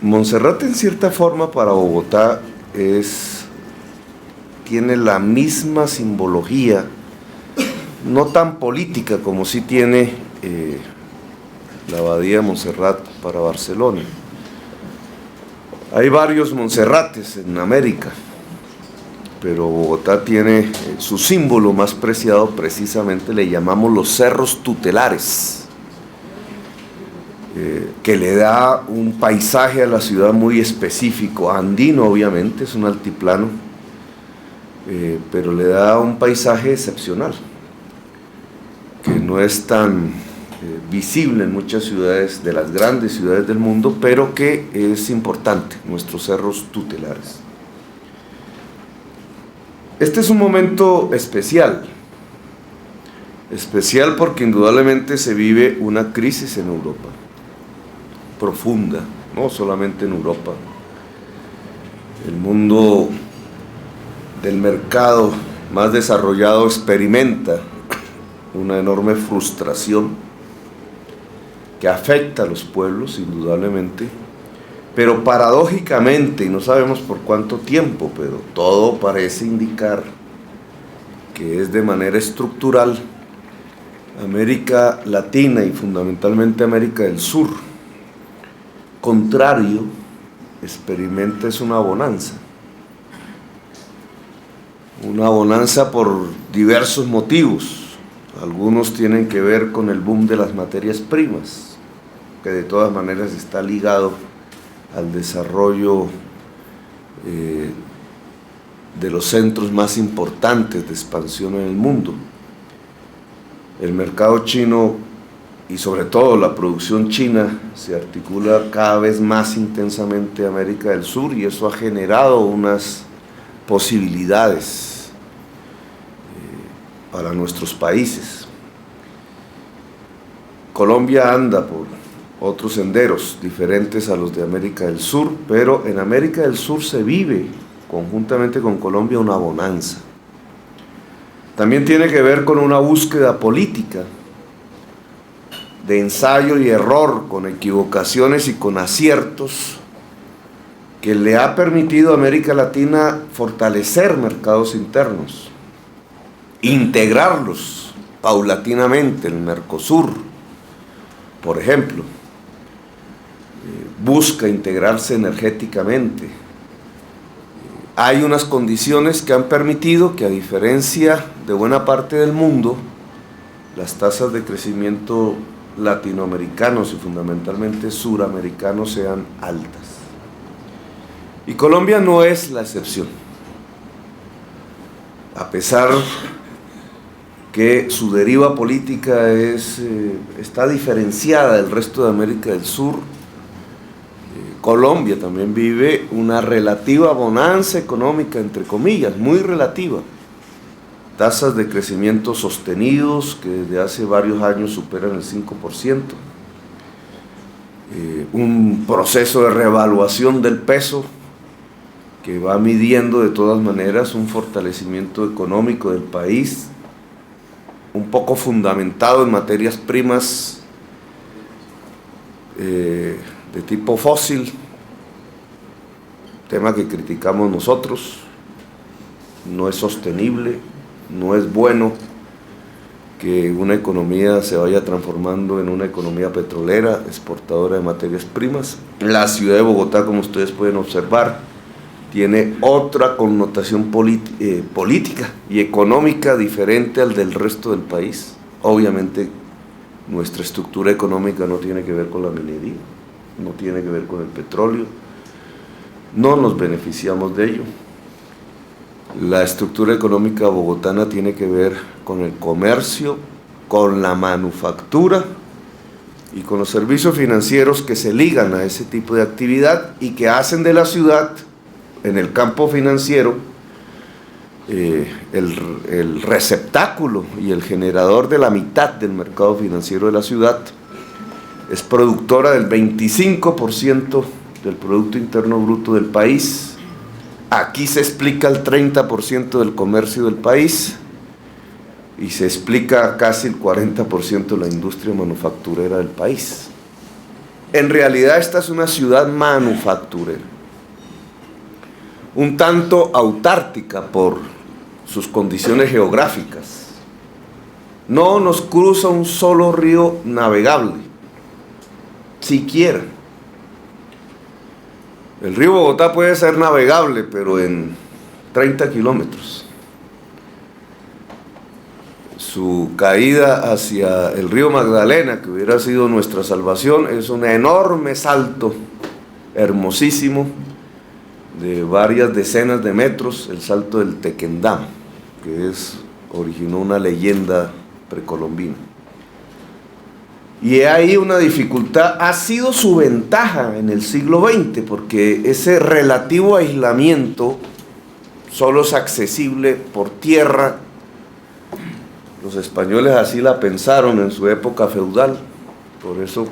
Monserrate en cierta forma para Bogotá tiene la misma simbología, no tan política como sí tiene la abadía de Montserrat para Barcelona. Hay varios Monserrates en América, pero Bogotá tiene su símbolo más preciado, precisamente le llamamos los cerros tutelares, que le da un paisaje a la ciudad muy específico, andino obviamente, es un altiplano, pero le da un paisaje excepcional, que no es tan visible en muchas ciudades, de las grandes ciudades del mundo, pero que es importante, nuestros cerros tutelares. Este es un momento especial porque indudablemente se vive una crisis en Europa, profunda, no solamente en Europa. El mundo del mercado más desarrollado experimenta una enorme frustración que afecta a los pueblos, indudablemente, pero paradójicamente, y no sabemos por cuánto tiempo, pero todo parece indicar que es de manera estructural, América Latina y fundamentalmente América del Sur, contrario, experimenta es una bonanza por diversos motivos. Algunos tienen que ver con el boom de las materias primas, que de todas maneras está ligado al desarrollo de los centros más importantes de expansión en el mundo. El mercado chino y sobre todo la producción china se articula cada vez más intensamente en América del Sur, y eso ha generado unas posibilidades para nuestros países. Colombia anda por otros senderos diferentes a los de América del Sur, pero en América del Sur se vive conjuntamente con Colombia una bonanza. También tiene que ver con una búsqueda política de ensayo y error, con equivocaciones y con aciertos, que le ha permitido a América Latina fortalecer mercados internos, integrarlos paulatinamente. El Mercosur, por ejemplo, busca integrarse energéticamente. Hay unas condiciones que han permitido que, a diferencia de buena parte del mundo, las tasas de crecimiento latinoamericanos y fundamentalmente suramericanos sean altas. Y Colombia no es la excepción. A pesar que su deriva política está diferenciada del resto de América del Sur, Colombia también vive una relativa bonanza económica, entre comillas, muy relativa. Tasas de crecimiento sostenidos que desde hace varios años superan el 5%. Un proceso de reevaluación del peso que va midiendo de todas maneras un fortalecimiento económico del país, un poco fundamentado en materias primas de tipo fósil, tema que criticamos nosotros. No es sostenible, no es bueno que una economía se vaya transformando en una economía petrolera, exportadora de materias primas. La ciudad de Bogotá, como ustedes pueden observar, tiene otra connotación política y económica diferente al del resto del país. Obviamente nuestra estructura económica no tiene que ver con la minería, no tiene que ver con el petróleo, no nos beneficiamos de ello. La estructura económica bogotana tiene que ver con el comercio, con la manufactura y con los servicios financieros que se ligan a ese tipo de actividad y que hacen de la ciudad, en el campo financiero, el receptáculo y el generador de la mitad del mercado financiero de la ciudad. Es productora del 25% del Producto Interno Bruto del país. Aquí se explica el 30% del comercio del país y se explica casi el 40% de la industria manufacturera del país. En realidad esta es una ciudad manufacturera, un tanto autártica por sus condiciones geográficas. No nos cruza un solo río navegable, siquiera. El río Bogotá puede ser navegable, pero en 30 kilómetros. Su caída hacia el río Magdalena, que hubiera sido nuestra salvación, es un enorme salto, hermosísimo, de varias decenas de metros, el salto del Tequendama, que originó una leyenda precolombina. Y ahí una dificultad, ha sido su ventaja en el siglo XX, porque ese relativo aislamiento solo es accesible por tierra. Los españoles así la pensaron en su época feudal, por eso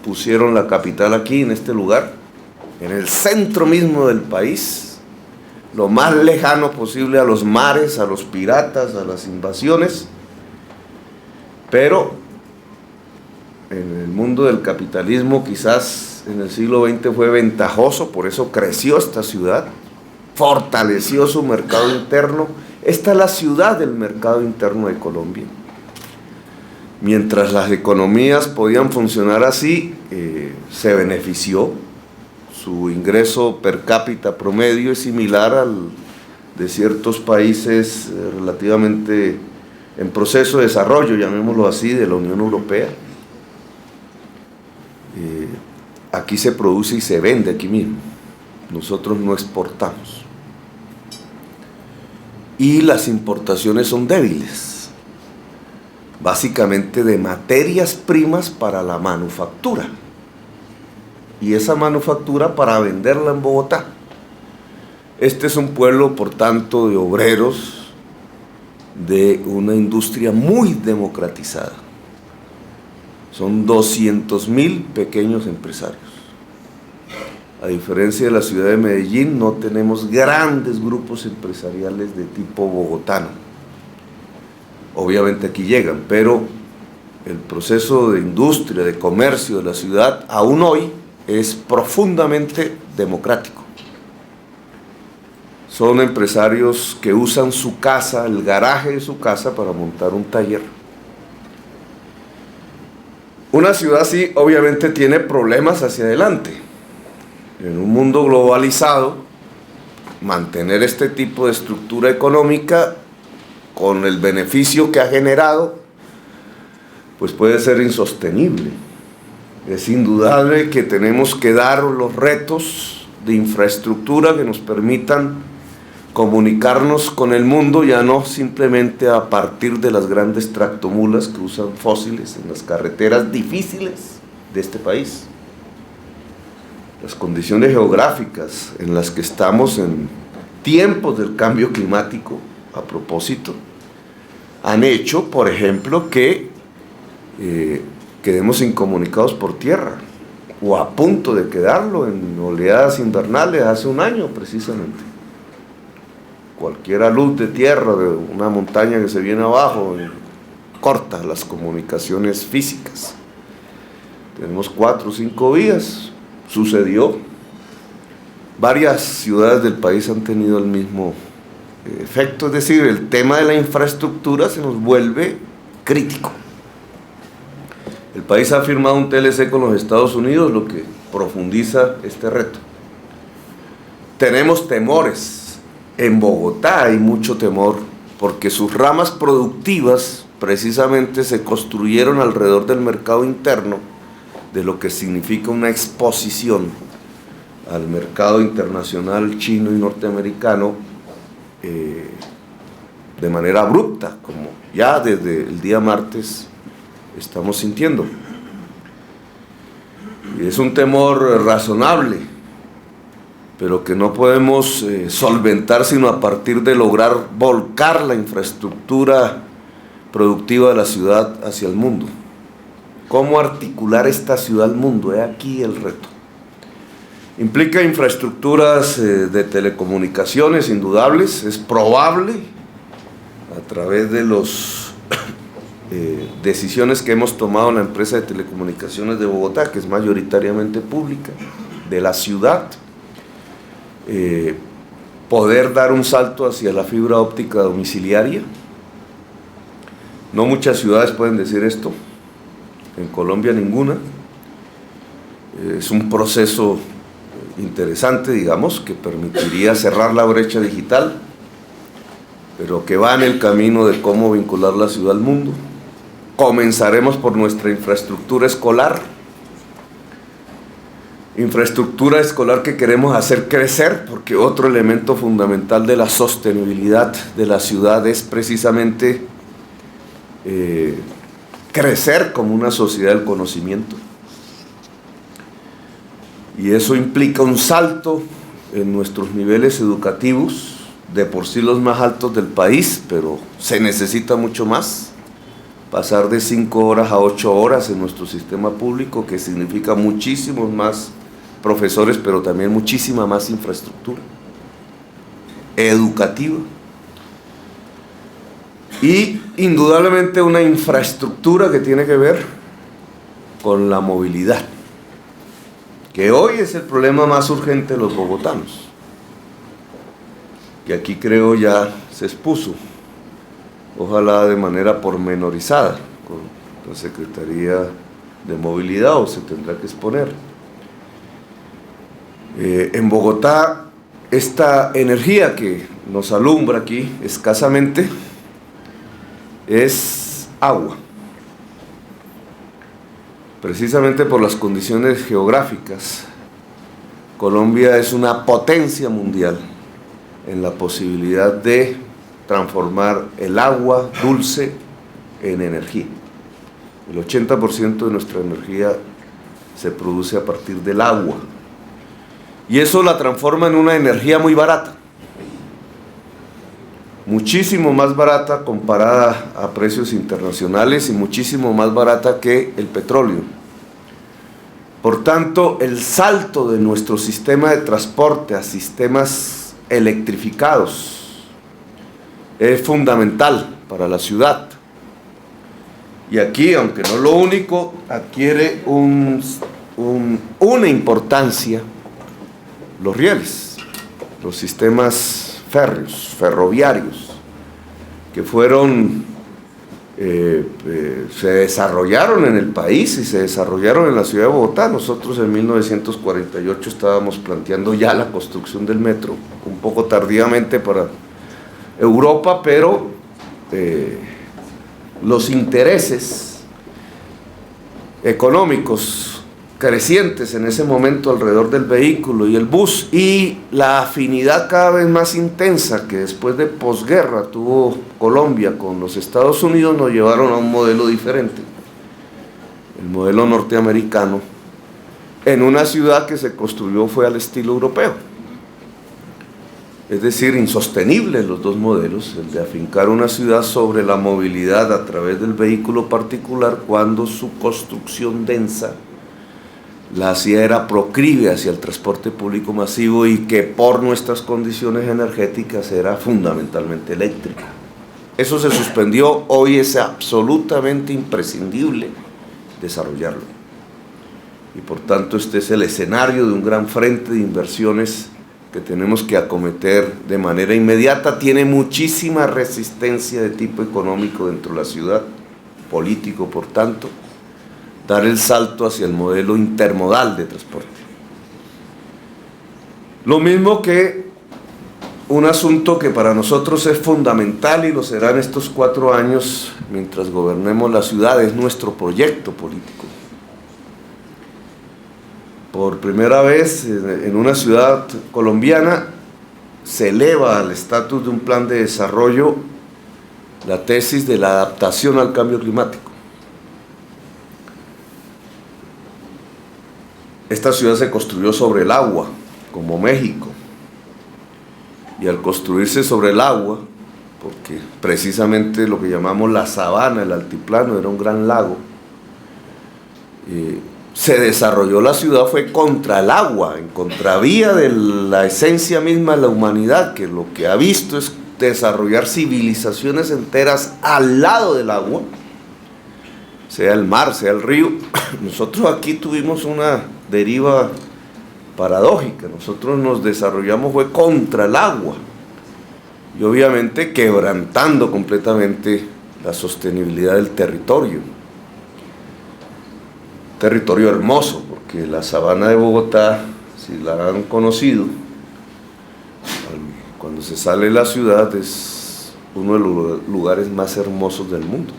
pusieron la capital aquí, en este lugar, en el centro mismo del país, lo más lejano posible a los mares, a los piratas, a las invasiones. Pero en el mundo del capitalismo quizás en el siglo XX fue ventajoso, por eso creció esta ciudad, fortaleció su mercado interno. Esta es la ciudad del mercado interno de Colombia. Mientras las economías podían funcionar así, se benefició. Su ingreso per cápita promedio es similar al de ciertos países relativamente en proceso de desarrollo, llamémoslo así, de la Unión Europea. Aquí se produce y se vende aquí mismo. Nosotros no exportamos. Y las importaciones son débiles, básicamente de materias primas para la manufactura, y esa manufactura para venderla en Bogotá. Este es un pueblo, por tanto, de obreros, de una industria muy democratizada. Son 200.000 pequeños empresarios. A diferencia de la ciudad de Medellín, no tenemos grandes grupos empresariales de tipo bogotano. Obviamente aquí llegan, pero el proceso de industria, de comercio de la ciudad, aún hoy, es profundamente democrático. Son empresarios que usan su casa, el garaje de su casa, para montar un taller. Una ciudad así, obviamente, tiene problemas hacia adelante. En un mundo globalizado, mantener este tipo de estructura económica con el beneficio que ha generado, pues puede ser insostenible. Es indudable que tenemos que dar los retos de infraestructura que nos permitan comunicarnos con el mundo, ya no simplemente a partir de las grandes tractomulas que usan fósiles en las carreteras difíciles de este país. Las condiciones geográficas en las que estamos en tiempos del cambio climático, a propósito, han hecho, por ejemplo, que quedemos incomunicados por tierra, o a punto de quedarlo en oleadas invernales hace un año precisamente. Cualquier luz de tierra de una montaña que se viene abajo corta las comunicaciones físicas. Tenemos 4 o 5 días. Sucedió. Varias ciudades del país han tenido el mismo efecto, es decir, el tema de la infraestructura se nos vuelve crítico. El país ha firmado un TLC con los Estados Unidos, lo que profundiza este reto. Tenemos temores. En Bogotá hay mucho temor, porque sus ramas productivas precisamente se construyeron alrededor del mercado interno, de lo que significa una exposición al mercado internacional chino y norteamericano de manera abrupta, como ya desde el día martes estamos sintiendo. Y es un temor razonable, pero que no podemos solventar sino a partir de lograr volcar la infraestructura productiva de la ciudad hacia el mundo. ¿Cómo articular esta ciudad al mundo? He aquí el reto. Implica infraestructuras de telecomunicaciones indudables. Es probable, a través de los decisiones que hemos tomado en la empresa de telecomunicaciones de Bogotá, que es mayoritariamente pública, de la ciudad, poder dar un salto hacia la fibra óptica domiciliaria. No muchas ciudades pueden decir esto, en Colombia ninguna. Es un proceso interesante, digamos, que permitiría cerrar la brecha digital, pero que va en el camino de cómo vincular la ciudad al mundo. Comenzaremos por nuestra infraestructura escolar que queremos hacer crecer, porque otro elemento fundamental de la sostenibilidad de la ciudad es precisamente crecer como una sociedad del conocimiento. Y eso implica un salto en nuestros niveles educativos, de por sí los más altos del país, pero se necesita mucho más. Pasar de 5 horas a 8 horas en nuestro sistema público, que significa muchísimos más profesores, pero también muchísima más infraestructura educativa. Y indudablemente una infraestructura que tiene que ver con la movilidad, que hoy es el problema más urgente de los bogotanos, que aquí creo ya se expuso, ojalá de manera pormenorizada, con la Secretaría de Movilidad, o se tendrá que exponer. En Bogotá, esta energía que nos alumbra aquí escasamente es agua. Precisamente por las condiciones geográficas, Colombia es una potencia mundial en la posibilidad de transformar el agua dulce en energía. El 80% de nuestra energía se produce a partir del agua. Y eso la transforma en una energía muy barata. Muchísimo más barata comparada a precios internacionales y muchísimo más barata que el petróleo. Por tanto, el salto de nuestro sistema de transporte a sistemas electrificados es fundamental para la ciudad. Y aquí, aunque no lo único, adquiere una importancia los rieles, los sistemas férreos, ferroviarios, que fueron, se desarrollaron en el país y se desarrollaron en la ciudad de Bogotá. Nosotros en 1948 estábamos planteando ya la construcción del metro, un poco tardíamente para Europa, pero los intereses económicos crecientes en ese momento alrededor del vehículo y el bus, y la afinidad cada vez más intensa que después de posguerra tuvo Colombia con los Estados Unidos, nos llevaron a un modelo diferente, el modelo norteamericano, en una ciudad que se construyó fue al estilo europeo. Es decir, insostenibles los dos modelos, el de afincar una ciudad sobre la movilidad a través del vehículo particular, cuando su construcción densa la hacía era proclive hacia el transporte público masivo, y que por nuestras condiciones energéticas era fundamentalmente eléctrica. Eso se suspendió, hoy es absolutamente imprescindible desarrollarlo. Y por tanto este es el escenario de un gran frente de inversiones que tenemos que acometer de manera inmediata. Tiene muchísima resistencia de tipo económico dentro de la ciudad, político por tanto, dar el salto hacia el modelo intermodal de transporte. Lo mismo que un asunto que para nosotros es fundamental y lo será en estos 4 años mientras gobernemos la ciudad, es nuestro proyecto político. Por primera vez en una ciudad colombiana se eleva al estatus de un plan de desarrollo la tesis de la adaptación al cambio climático. Esta ciudad se construyó sobre el agua, como México, y al construirse sobre el agua, porque precisamente lo que llamamos la sabana, el altiplano, era un gran lago, se desarrolló la ciudad fue contra el agua, en contravía de la esencia misma de la humanidad, que lo que ha visto es desarrollar civilizaciones enteras al lado del agua, sea el mar, sea el río. Nosotros aquí tuvimos una deriva paradójica. Nosotros nos desarrollamos fue contra el agua y obviamente quebrantando completamente la sostenibilidad del territorio. Territorio hermoso, porque la sabana de Bogotá, si la han conocido, cuando se sale de la ciudad es uno de los lugares más hermosos del mundo.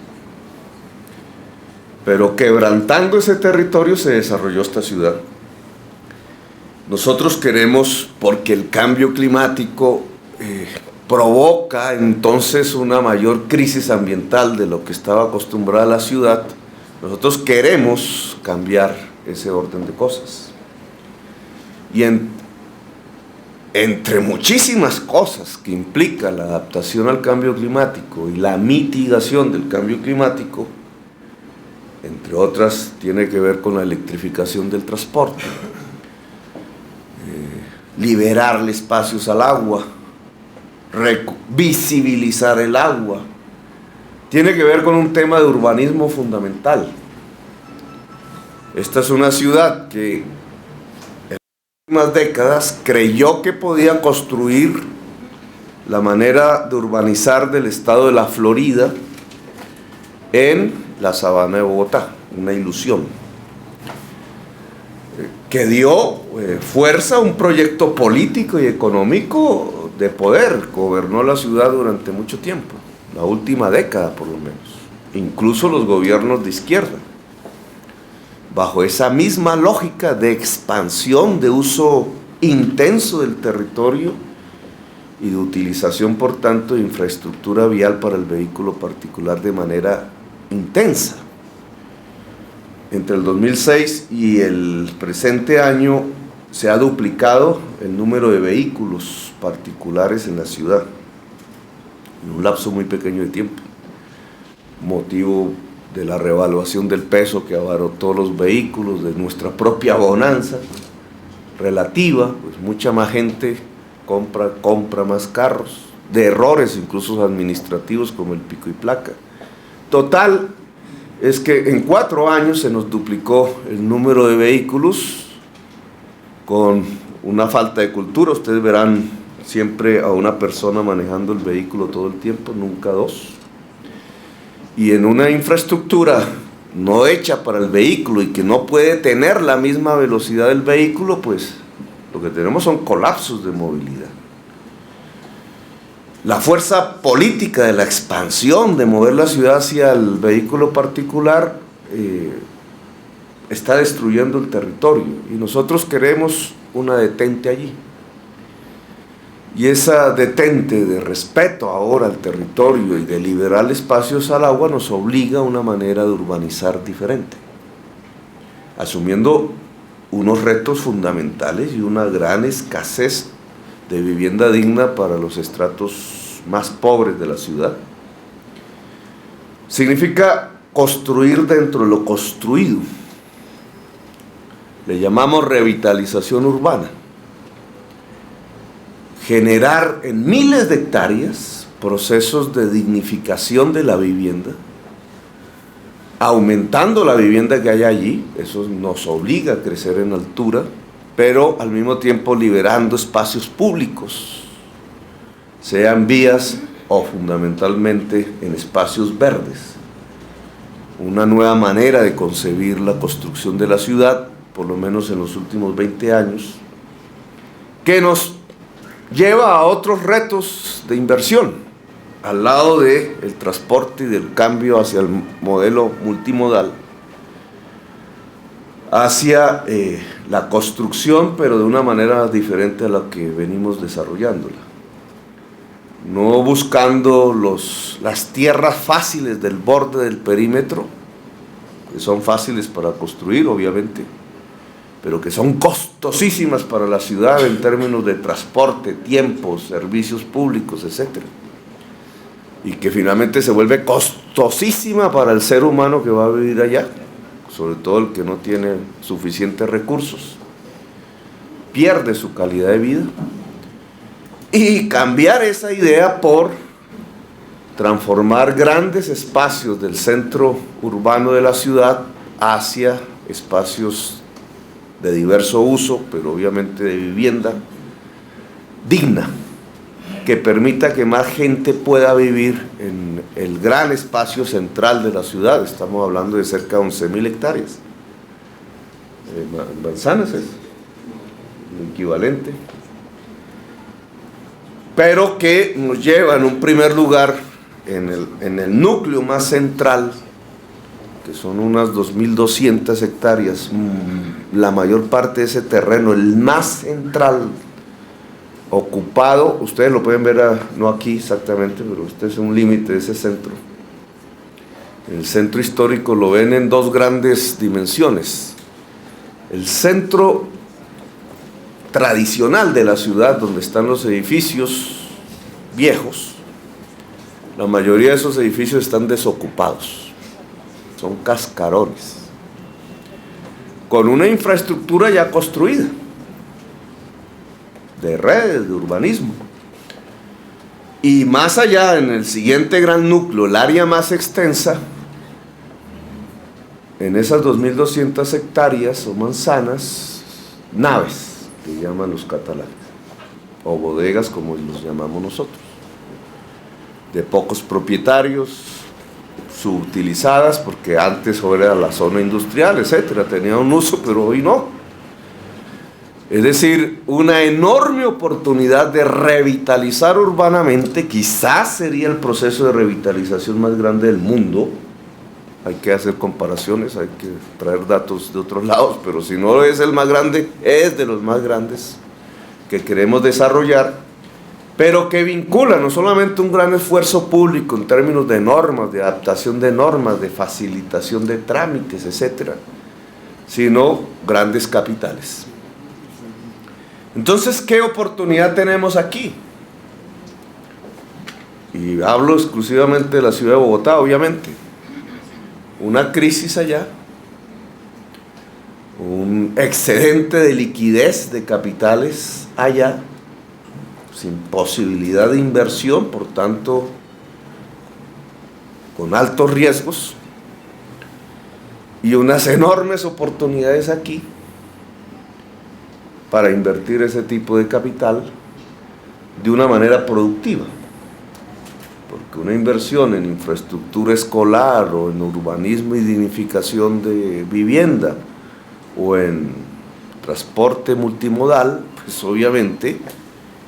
Pero quebrantando ese territorio se desarrolló esta ciudad. Nosotros queremos, porque el cambio climático provoca entonces una mayor crisis ambiental de lo que estaba acostumbrada la ciudad, nosotros queremos cambiar ese orden de cosas. Y entre muchísimas cosas que implica la adaptación al cambio climático y la mitigación del cambio climático, entre otras, tiene que ver con la electrificación del transporte, liberarle espacios al agua, visibilizar el agua. Tiene que ver con un tema de urbanismo fundamental. Esta es una ciudad que en las últimas décadas creyó que podía construir la manera de urbanizar del estado de la Florida en la sabana de Bogotá, una ilusión que dio fuerza a un proyecto político y económico de poder. Gobernó la ciudad durante mucho tiempo, la última década por lo menos, incluso los gobiernos de izquierda, bajo esa misma lógica de expansión, de uso intenso del territorio y de utilización, por tanto, de infraestructura vial para el vehículo particular de manera intensa. Entre el 2006 y el presente año se ha duplicado el número de vehículos particulares en la ciudad, en un lapso muy pequeño de tiempo, motivo de la revaluación del peso que abarotó los vehículos, de nuestra propia bonanza relativa, pues mucha más gente compra más carros, de errores incluso administrativos como el pico y placa. Total, es que en 4 años se nos duplicó el número de vehículos, con una falta de cultura. Ustedes verán siempre a una persona manejando el vehículo todo el tiempo, nunca dos. Y en una infraestructura no hecha para el vehículo y que no puede tener la misma velocidad del vehículo, pues lo que tenemos son colapsos de movilidad. La fuerza política de la expansión, de mover la ciudad hacia el vehículo particular, está destruyendo el territorio, y nosotros queremos una detente allí. Y esa detente de respeto ahora al territorio y de liberar espacios al agua nos obliga a una manera de urbanizar diferente, asumiendo unos retos fundamentales y una gran escasez de vivienda digna para los estratos más pobres de la ciudad. Significa construir dentro de lo construido. Le llamamos revitalización urbana. Generar en miles de hectáreas procesos de dignificación de la vivienda, aumentando la vivienda que hay allí. Eso nos obliga a crecer en altura, pero al mismo tiempo liberando espacios públicos, sean vías o fundamentalmente en espacios verdes. Una nueva manera de concebir la construcción de la ciudad, por lo menos en los últimos 20 años, que nos lleva a otros retos de inversión, al lado del transporte y del cambio hacia el modelo multimodal, hacia la construcción, pero de una manera diferente a la que venimos desarrollándola. No buscando las tierras fáciles del borde del perímetro, que son fáciles para construir, obviamente, pero que son costosísimas para la ciudad en términos de transporte, tiempos, servicios públicos, etc. Y que finalmente se vuelve costosísima para el ser humano que va a vivir allá, sobre todo el que no tiene suficientes recursos, pierde su calidad de vida. Y cambiar esa idea por transformar grandes espacios del centro urbano de la ciudad hacia espacios de diverso uso, pero obviamente de vivienda digna, que permita que más gente pueda vivir en el gran espacio central de la ciudad. Estamos hablando de cerca de 11.000 hectáreas. Manzanas es el equivalente. Pero que nos lleva en un primer lugar en el núcleo más central, que son unas 2.200 hectáreas, la mayor parte de ese terreno, el más central, ocupado, ustedes lo pueden ver, no aquí exactamente, pero este es un límite de ese centro. El centro histórico lo ven en dos grandes dimensiones. El centro tradicional de la ciudad, donde están los edificios viejos, la mayoría de esos edificios están desocupados, son cascarones, con una infraestructura ya construida, de redes, de urbanismo. Y más allá, en el siguiente gran núcleo, el área más extensa, en esas 2.200 hectáreas o manzanas, naves, que llaman los catalanes, o bodegas como los llamamos nosotros, de pocos propietarios, subutilizadas, porque antes era la zona industrial, etcétera, tenía un uso, pero hoy no. Es decir, una enorme oportunidad de revitalizar urbanamente. Quizás sería el proceso de revitalización más grande del mundo. Hay que hacer comparaciones, hay que traer datos de otros lados, pero si no es el más grande, es de los más grandes que queremos desarrollar, pero que vincula no solamente un gran esfuerzo público en términos de normas, de adaptación de normas, de facilitación de trámites, etcétera, sino grandes capitales. Entonces, ¿qué oportunidad tenemos aquí? Y hablo exclusivamente de la ciudad de Bogotá, obviamente. Una crisis allá, un excedente de liquidez de capitales allá, sin posibilidad de inversión, por tanto, con altos riesgos, y unas enormes oportunidades aquí para invertir ese tipo de capital de una manera productiva, porque una inversión en infraestructura escolar o en urbanismo y dignificación de vivienda o en transporte multimodal, pues obviamente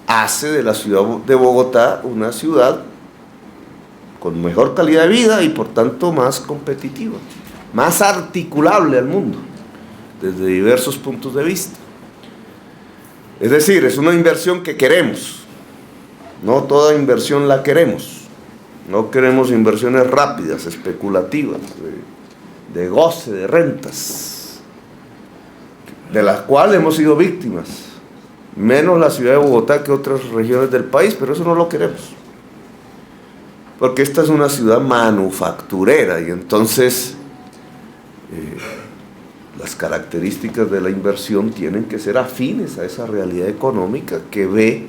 hace de la ciudad de Bogotá una ciudad con mejor calidad de vida y por tanto más competitiva, más articulable al mundo desde diversos puntos de vista. Es decir, es una inversión que queremos, no toda inversión la queremos, no queremos inversiones rápidas, especulativas, de goce, de rentas, de las cuales hemos sido víctimas, menos la ciudad de Bogotá que otras regiones del país, pero eso no lo queremos, porque esta es una ciudad manufacturera y entonces las características de la inversión tienen que ser afines a esa realidad económica que ve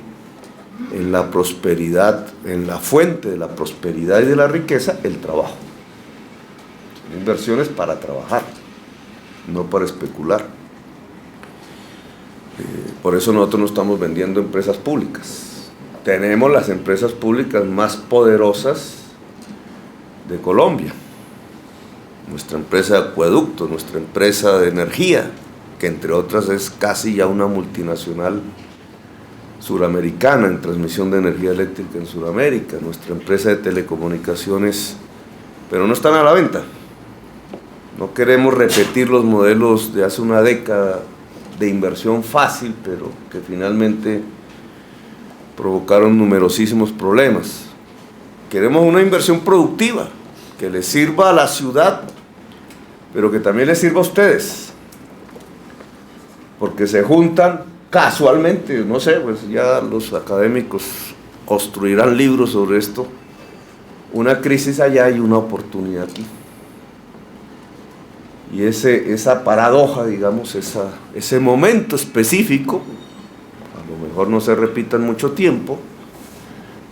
en la prosperidad, en la fuente de la prosperidad y de la riqueza, el trabajo. Son inversiones para trabajar, no para especular. Por eso nosotros no estamos vendiendo empresas públicas. Tenemos las empresas públicas más poderosas de Colombia. Nuestra empresa de acueducto, nuestra empresa de energía, que entre otras es casi ya una multinacional suramericana en transmisión de energía eléctrica en Sudamérica, nuestra empresa de telecomunicaciones, pero no están a la venta. No queremos repetir los modelos de hace una década de inversión fácil, pero que finalmente provocaron numerosísimos problemas. Queremos una inversión productiva, que le sirva a la ciudad, pero que también les sirva a ustedes, porque se juntan casualmente, no sé, pues ya los académicos construirán libros sobre esto, una crisis allá y una oportunidad aquí. Y esa paradoja, digamos, ese momento específico, a lo mejor no se repita en mucho tiempo,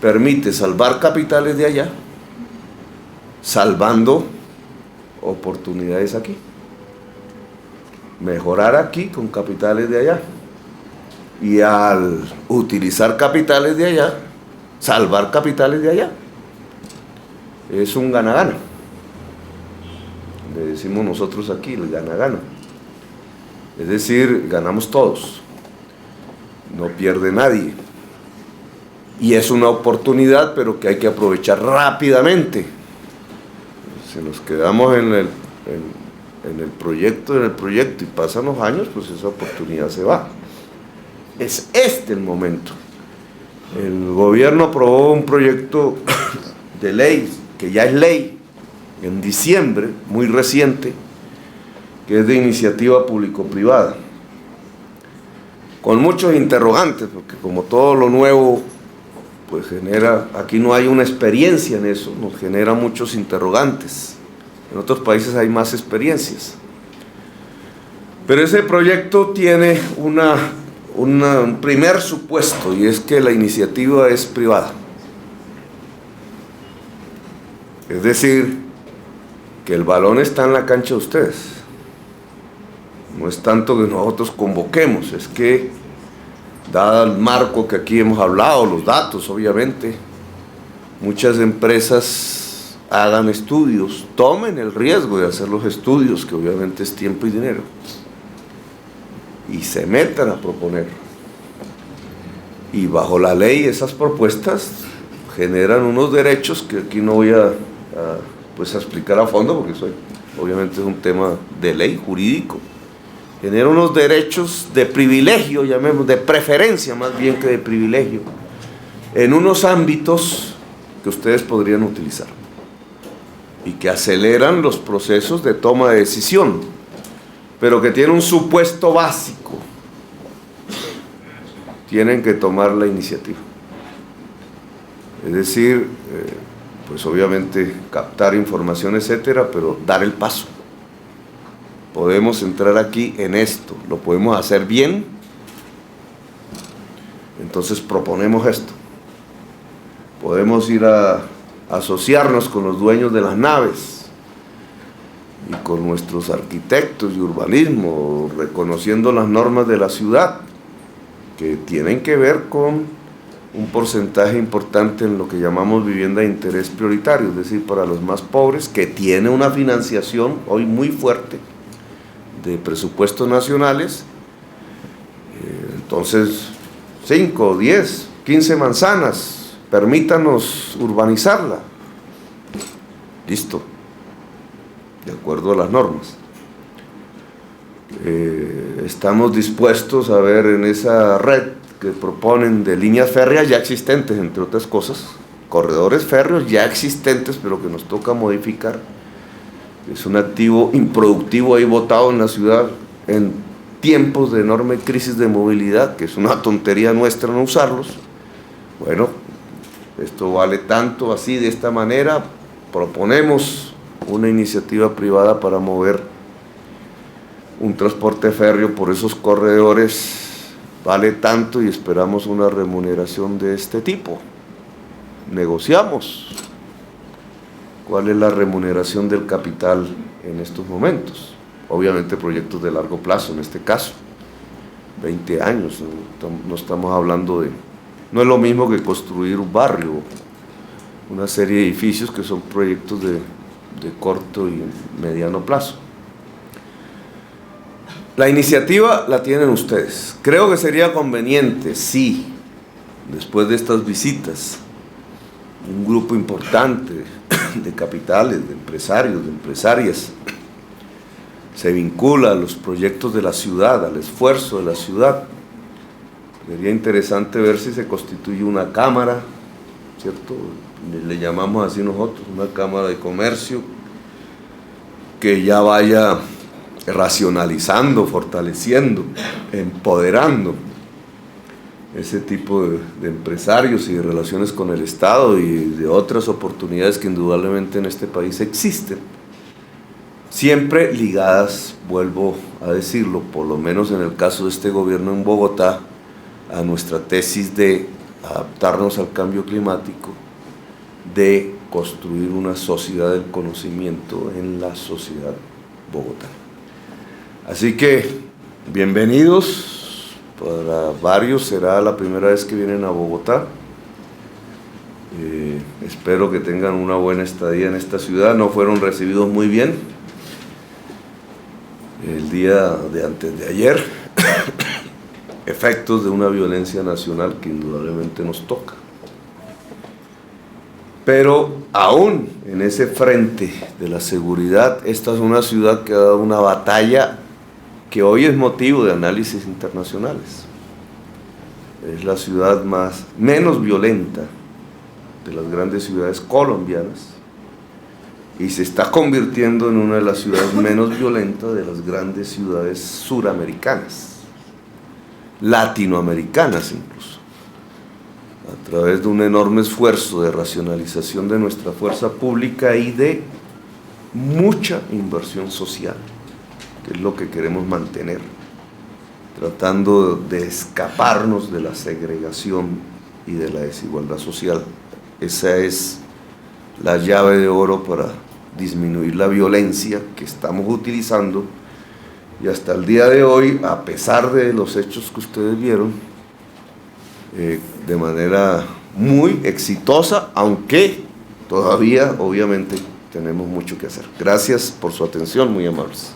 permite salvar capitales de allá salvando oportunidades aquí. Mejorar aquí con capitales de allá. Y al utilizar capitales de allá, salvar capitales de allá. Es un gana-gana. Le decimos nosotros aquí, el gana-gana. Es decir, ganamos todos. No pierde nadie. Y es una oportunidad, pero que hay que aprovechar rápidamente. Si nos quedamos en el proyecto y pasan los años, pues esa oportunidad se va. Es este el momento. El gobierno aprobó un proyecto de ley, que ya es ley, en diciembre, muy reciente, que es de iniciativa público-privada, con muchos interrogantes, porque como todo lo nuevo, pues genera, aquí no hay una experiencia en eso, nos genera muchos interrogantes. En otros países hay más experiencias. Pero ese proyecto tiene un primer supuesto, y es que la iniciativa es privada. Es decir, que el balón está en la cancha de ustedes. No es tanto que nosotros convoquemos, es que, dado el marco que aquí hemos hablado, los datos, obviamente, muchas empresas hagan estudios, tomen el riesgo de hacer los estudios, que obviamente es tiempo y dinero, y se metan a proponer. Y bajo la ley esas propuestas generan unos derechos que aquí no voy a explicar a fondo, porque obviamente es un tema de ley jurídico. Genera unos derechos de privilegio, llamemos, de preferencia más bien que de privilegio, en unos ámbitos que ustedes podrían utilizar y que aceleran los procesos de toma de decisión, pero que tienen un supuesto básico: tienen que tomar la iniciativa. Es decir, pues obviamente captar información, etcétera, pero dar el paso. Podemos entrar aquí en esto, lo podemos hacer bien, entonces proponemos esto. Podemos ir a asociarnos con los dueños de las naves y con nuestros arquitectos y urbanismo, reconociendo las normas de la ciudad, que tienen que ver con un porcentaje importante en lo que llamamos vivienda de interés prioritario, es decir, para los más pobres, que tiene una financiación hoy muy fuerte de presupuestos nacionales. Entonces, 5, 10, 15 manzanas, permítanos urbanizarla. Listo, de acuerdo a las normas. Estamos dispuestos a ver en esa red que proponen de líneas férreas ya existentes, entre otras cosas, corredores férreos ya existentes, pero que nos toca modificar. Es un activo improductivo ahí botado en la ciudad en tiempos de enorme crisis de movilidad, que es una tontería nuestra no usarlos. Bueno, esto vale tanto, así, de esta manera, proponemos una iniciativa privada para mover un transporte férreo por esos corredores, vale tanto y esperamos una remuneración de este tipo. Negociamos. ¿Cuál es la remuneración del capital en estos momentos? Obviamente proyectos de largo plazo, en este caso, 20 años, no estamos hablando de... No es lo mismo que construir un barrio, una serie de edificios que son proyectos de corto y mediano plazo. La iniciativa la tienen ustedes. Creo que sería conveniente, sí, después de estas visitas, un grupo importante de capitales, de empresarios, de empresarias, se vincula a los proyectos de la ciudad, al esfuerzo de la ciudad. Sería interesante ver si se constituye una cámara, ¿cierto? Le llamamos así nosotros, una cámara de comercio, que ya vaya racionalizando, fortaleciendo, empoderando ese tipo de empresarios y de relaciones con el Estado y de otras oportunidades que indudablemente en este país existen, siempre ligadas, vuelvo a decirlo, por lo menos en el caso de este gobierno en Bogotá, a nuestra tesis de adaptarnos al cambio climático, de construir una sociedad del conocimiento en la sociedad bogotana. Así que, bienvenidos. Para varios será la primera vez que vienen a Bogotá. Espero que tengan una buena estadía en esta ciudad. No fueron recibidos muy bien el día de antes de ayer. Efectos de una violencia nacional que indudablemente nos toca. Pero aún en ese frente de la seguridad, esta es una ciudad que ha dado una batalla que hoy es motivo de análisis internacionales. Es la ciudad menos violenta de las grandes ciudades colombianas y se está convirtiendo en una de las ciudades menos violentas de las grandes ciudades suramericanas, latinoamericanas incluso, a través de un enorme esfuerzo de racionalización de nuestra fuerza pública y de mucha inversión social, que es lo que queremos mantener, tratando de escaparnos de la segregación y de la desigualdad social. Esa es la llave de oro para disminuir la violencia que estamos utilizando, y hasta el día de hoy, a pesar de los hechos que ustedes vieron, de manera muy exitosa, aunque todavía obviamente tenemos mucho que hacer. Gracias por su atención, muy amables.